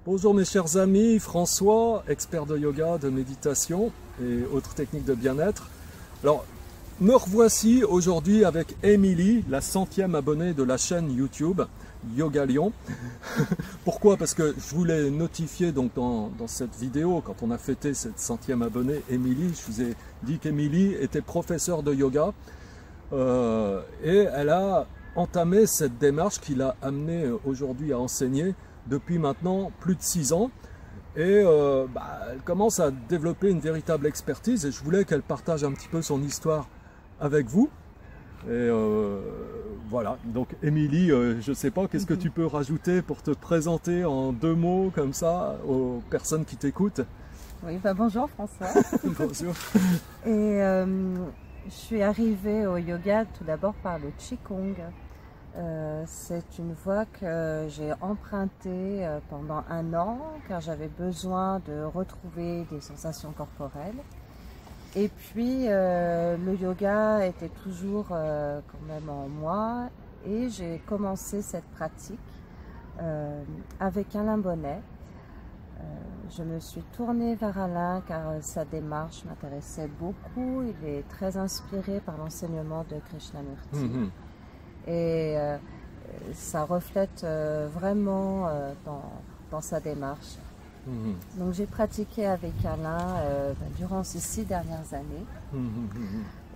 Bonjour mes chers amis, François, expert de yoga, de méditation et autres techniques de bien-être. Alors, me revoici aujourd'hui avec Émilie, la 100e abonnée de la chaîne YouTube Yoga Lyon. Pourquoi? Parce que je voulais notifier donc dans cette vidéo, quand on a fêté cette 100e abonnée, Émilie, je vous ai dit qu'Émilie était professeure de yoga et elle a entamé cette démarche qui l'a amenée aujourd'hui à enseigner depuis maintenant plus de 6 ans. Et elle commence à développer une véritable expertise et je voulais qu'elle partage un petit peu son histoire avec vous. Et voilà, donc Émilie, je ne sais pas, qu'est-ce que tu peux rajouter pour te présenter en 2 mots comme ça aux personnes qui t'écoutent? Oui, bonjour François. Bonjour. Et je suis arrivée au yoga tout d'abord par le Qigong. C'est une voie que j'ai empruntée pendant 1 an car j'avais besoin de retrouver des sensations corporelles. Et puis le yoga était toujours quand même en moi et j'ai commencé cette pratique avec Alain Bonnet. Je me suis tournée vers Alain car sa démarche m'intéressait beaucoup. Il est très inspiré par l'enseignement de Krishnamurti. Et ça reflète vraiment dans sa démarche. Donc j'ai pratiqué avec Alain durant ces 6 dernières années.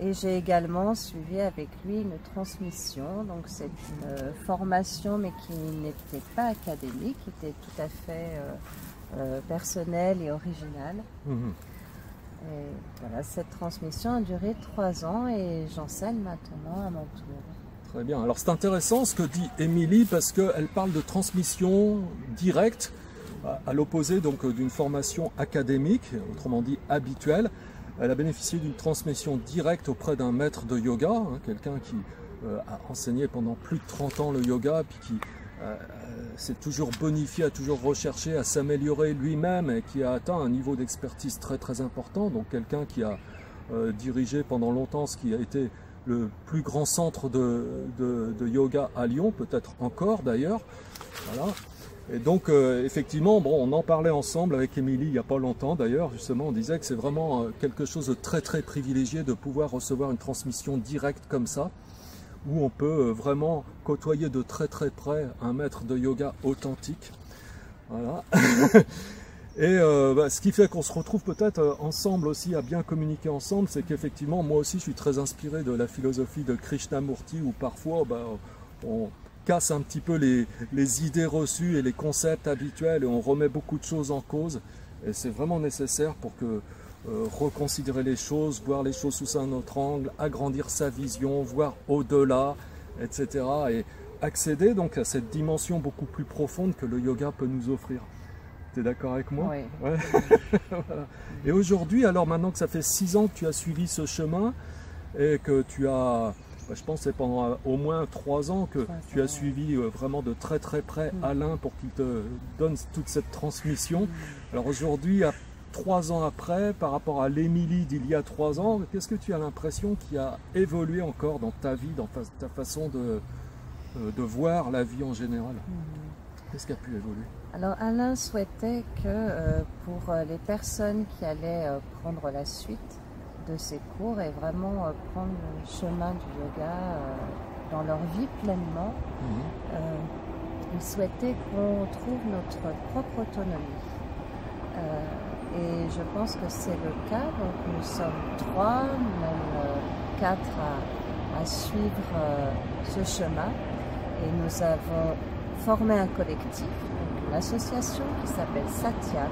Et j'ai également suivi avec lui une transmission. Donc c'est une formation mais qui n'était pas académique, qui était tout à fait personnelle et originale. Et voilà, cette transmission a duré 3 ans et j'enseigne maintenant à mon tour. Très bien. Alors c'est intéressant ce que dit Émilie parce qu'elle parle de transmission directe à l'opposé donc d'une formation académique, autrement dit habituelle. Elle a bénéficié d'une transmission directe auprès d'un maître de yoga, quelqu'un qui a enseigné pendant plus de 30 ans le yoga, puis qui s'est toujours bonifié, a toujours recherché à s'améliorer lui-même et qui a atteint un niveau d'expertise très très important. Donc quelqu'un qui a dirigé pendant longtemps ce qui a été le plus grand centre de yoga à Lyon, peut-être encore d'ailleurs. Voilà. Et donc effectivement, on en parlait ensemble avec Émilie il n'y a pas longtemps d'ailleurs, justement on disait que c'est vraiment quelque chose de très très privilégié de pouvoir recevoir une transmission directe comme ça, où on peut vraiment côtoyer de très très près un maître de yoga authentique. Voilà. Et ce qui fait qu'on se retrouve peut-être ensemble aussi à bien communiquer ensemble, c'est qu'effectivement moi aussi je suis très inspiré de la philosophie de Krishnamurti où parfois on casse un petit peu les idées reçues et les concepts habituels et on remet beaucoup de choses en cause. Et c'est vraiment nécessaire pour que reconsidérer les choses, voir les choses sous un autre angle, agrandir sa vision, voir au-delà, etc. Et accéder donc à cette dimension beaucoup plus profonde que le yoga peut nous offrir. Tu es d'accord avec moi? Oui. Ouais. Voilà. Et aujourd'hui, alors maintenant que ça fait 6 ans que tu as suivi ce chemin et que tu as, je pense que c'est pendant au moins 3 ans que tu as suivi vraiment de très très près Alain pour qu'il te donne toute cette transmission. Alors aujourd'hui, 3 ans après, par rapport à l'Émilie d'il y a 3 ans, qu'est-ce que tu as l'impression qui a évolué encore dans ta vie, dans ta façon de voir la vie en général? Qu'est-ce qui a pu évoluer? Alors Alain souhaitait que pour les personnes qui allaient prendre la suite de ces cours et vraiment prendre le chemin du yoga dans leur vie pleinement, il souhaitait qu'on trouve notre propre autonomie. Et je pense que c'est le cas, donc nous sommes 3, même 4 à suivre ce chemin et nous avons formé un collectif, une association qui s'appelle Satyam,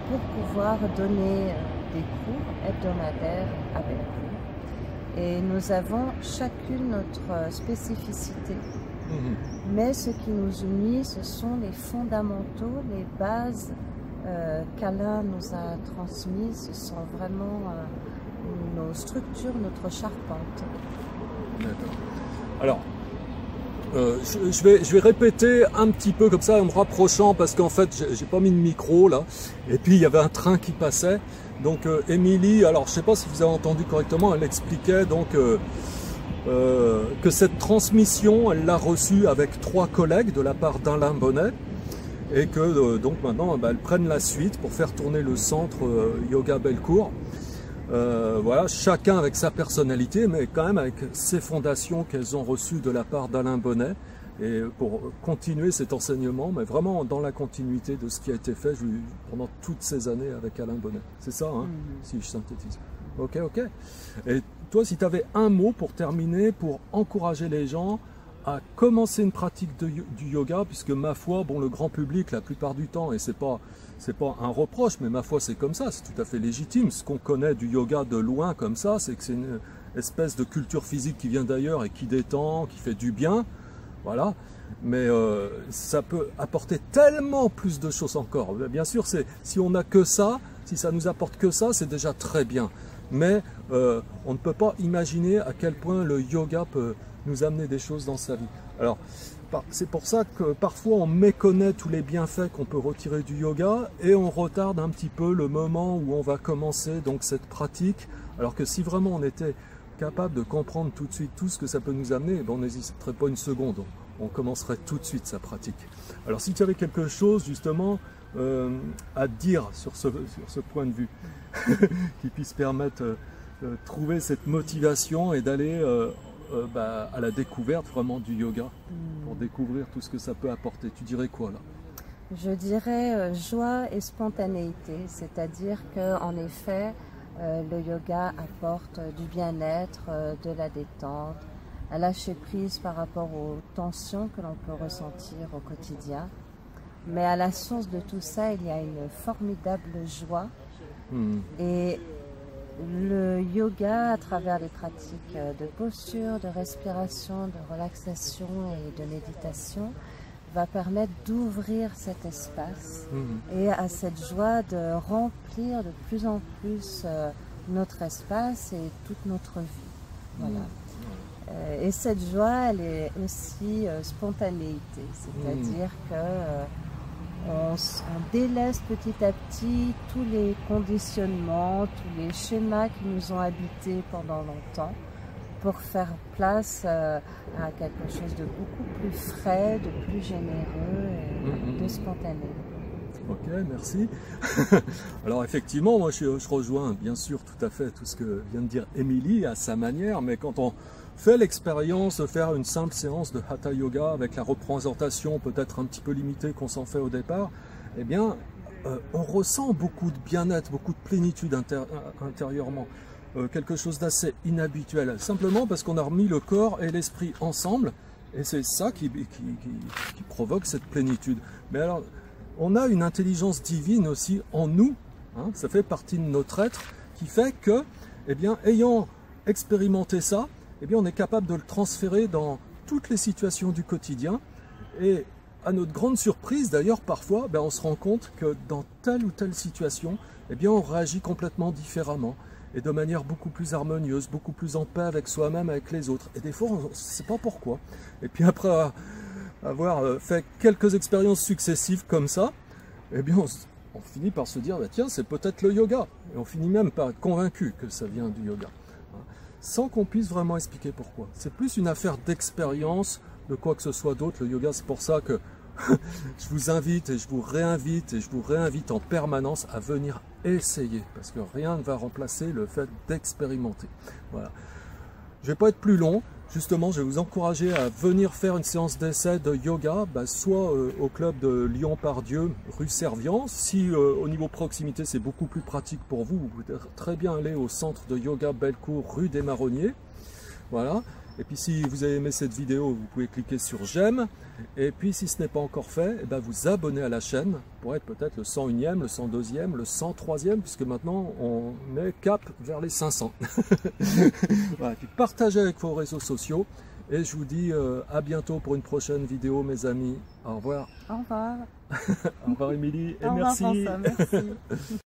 pour pouvoir donner des cours hebdomadaires avec vous. Et nous avons chacune notre spécificité, mais ce qui nous unit, ce sont les fondamentaux, les bases qu'Alain nous a transmises, ce sont vraiment nos structures, notre charpente. D'accord. Alors, je vais répéter un petit peu comme ça en me rapprochant parce qu'en fait j'ai pas mis de micro là et puis il y avait un train qui passait. Donc Émilie, alors je sais pas si vous avez entendu correctement, elle expliquait donc que cette transmission elle l'a reçue avec 3 collègues de la part d'Alain Bonnet et que donc maintenant elles prennent la suite pour faire tourner le centre Yoga Bellecour. Voilà, chacun avec sa personnalité, mais quand même avec ses fondations qu'elles ont reçues de la part d'Alain Bonnet, et pour continuer cet enseignement, mais vraiment dans la continuité de ce qui a été fait pendant toutes ces années avec Alain Bonnet. C'est ça, hein, si je synthétise. Ok, ok. Et toi, si tu avais un mot pour terminer, pour encourager les gens à commencer une pratique du yoga, puisque ma foi, bon, le grand public, la plupart du temps, et c'est pas un reproche, mais ma foi, c'est comme ça, c'est tout à fait légitime. Ce qu'on connaît du yoga de loin comme ça, c'est que c'est une espèce de culture physique qui vient d'ailleurs et qui détend, qui fait du bien, voilà. Mais ça peut apporter tellement plus de choses encore. Bien sûr, si on n'a que ça, si ça nous apporte que ça, c'est déjà très bien. Mais on ne peut pas imaginer à quel point le yoga peut nous amener des choses dans sa vie. Alors, c'est pour ça que parfois on méconnaît tous les bienfaits qu'on peut retirer du yoga et on retarde un petit peu le moment où on va commencer donc cette pratique. Alors que si vraiment on était capable de comprendre tout de suite tout ce que ça peut nous amener, ben on n'hésiterait pas une seconde. On commencerait tout de suite sa pratique. Alors si tu avais quelque chose justement à dire sur ce point de vue qui puisse permettre de trouver cette motivation et d'aller à la découverte vraiment du yoga pour découvrir tout ce que ça peut apporter, tu dirais quoi là? Je dirais joie et spontanéité, c'est-à-dire qu'en effet le yoga apporte du bien-être, de la détente, à lâcher prise par rapport aux tensions que l'on peut ressentir au quotidien. Mais à la source de tout ça, il y a une formidable joie. Et le yoga, à travers les pratiques de posture, de respiration, de relaxation et de méditation, va permettre d'ouvrir cet espace et à cette joie de remplir de plus en plus notre espace et toute notre vie. Voilà. Et cette joie, elle est aussi spontanéité, c'est-à-dire que on délaisse petit à petit tous les conditionnements, tous les schémas qui nous ont habités pendant longtemps pour faire place à quelque chose de beaucoup plus frais, de plus généreux et de spontané. Ok, merci. Alors effectivement, moi je rejoins bien sûr tout à fait tout ce que vient de dire Émilie à sa manière, mais quand on fait l'expérience de faire une simple séance de Hatha Yoga avec la représentation peut-être un petit peu limitée qu'on s'en fait au départ, eh bien on ressent beaucoup de bien-être, beaucoup de plénitude intérieurement, quelque chose d'assez inhabituel, simplement parce qu'on a remis le corps et l'esprit ensemble, et c'est ça qui provoque cette plénitude. Mais alors, on a une intelligence divine aussi en nous, hein, ça fait partie de notre être, qui fait que, eh bien, ayant expérimenté ça, eh bien, on est capable de le transférer dans toutes les situations du quotidien. Et à notre grande surprise, d'ailleurs, parfois, ben, on se rend compte que dans telle ou telle situation, eh bien, on réagit complètement différemment et de manière beaucoup plus harmonieuse, beaucoup plus en paix avec soi-même, avec les autres. Et des fois, on ne sait pas pourquoi. Et puis après avoir fait quelques expériences successives comme ça, eh bien, on finit par se dire, bah, tiens, c'est peut-être le yoga. Et on finit même par être convaincu que ça vient du yoga, sans qu'on puisse vraiment expliquer pourquoi. C'est plus une affaire d'expérience, de quoi que ce soit d'autre. Le yoga, c'est pour ça que je vous invite et je vous réinvite en permanence à venir essayer, parce que rien ne va remplacer le fait d'expérimenter. Voilà. Je ne vais pas être plus long. Justement, je vais vous encourager à venir faire une séance d'essai de yoga, soit au club de Lyon-Pardieu, rue Servian. Si au niveau proximité, c'est beaucoup plus pratique pour vous, vous pouvez très bien aller au centre de yoga Bellecour, rue des Marronniers. Voilà. Et puis si vous avez aimé cette vidéo, vous pouvez cliquer sur j'aime. Et puis si ce n'est pas encore fait, eh bien, vous abonner à la chaîne pour être peut-être le 101e, le 102e, le 103e, puisque maintenant on est cap vers les 500. Voilà. Et puis partagez avec vos réseaux sociaux. Et je vous dis à bientôt pour une prochaine vidéo, mes amis. Au revoir. Au revoir. Au revoir, Émilie. Et Au revoir, merci. François, merci.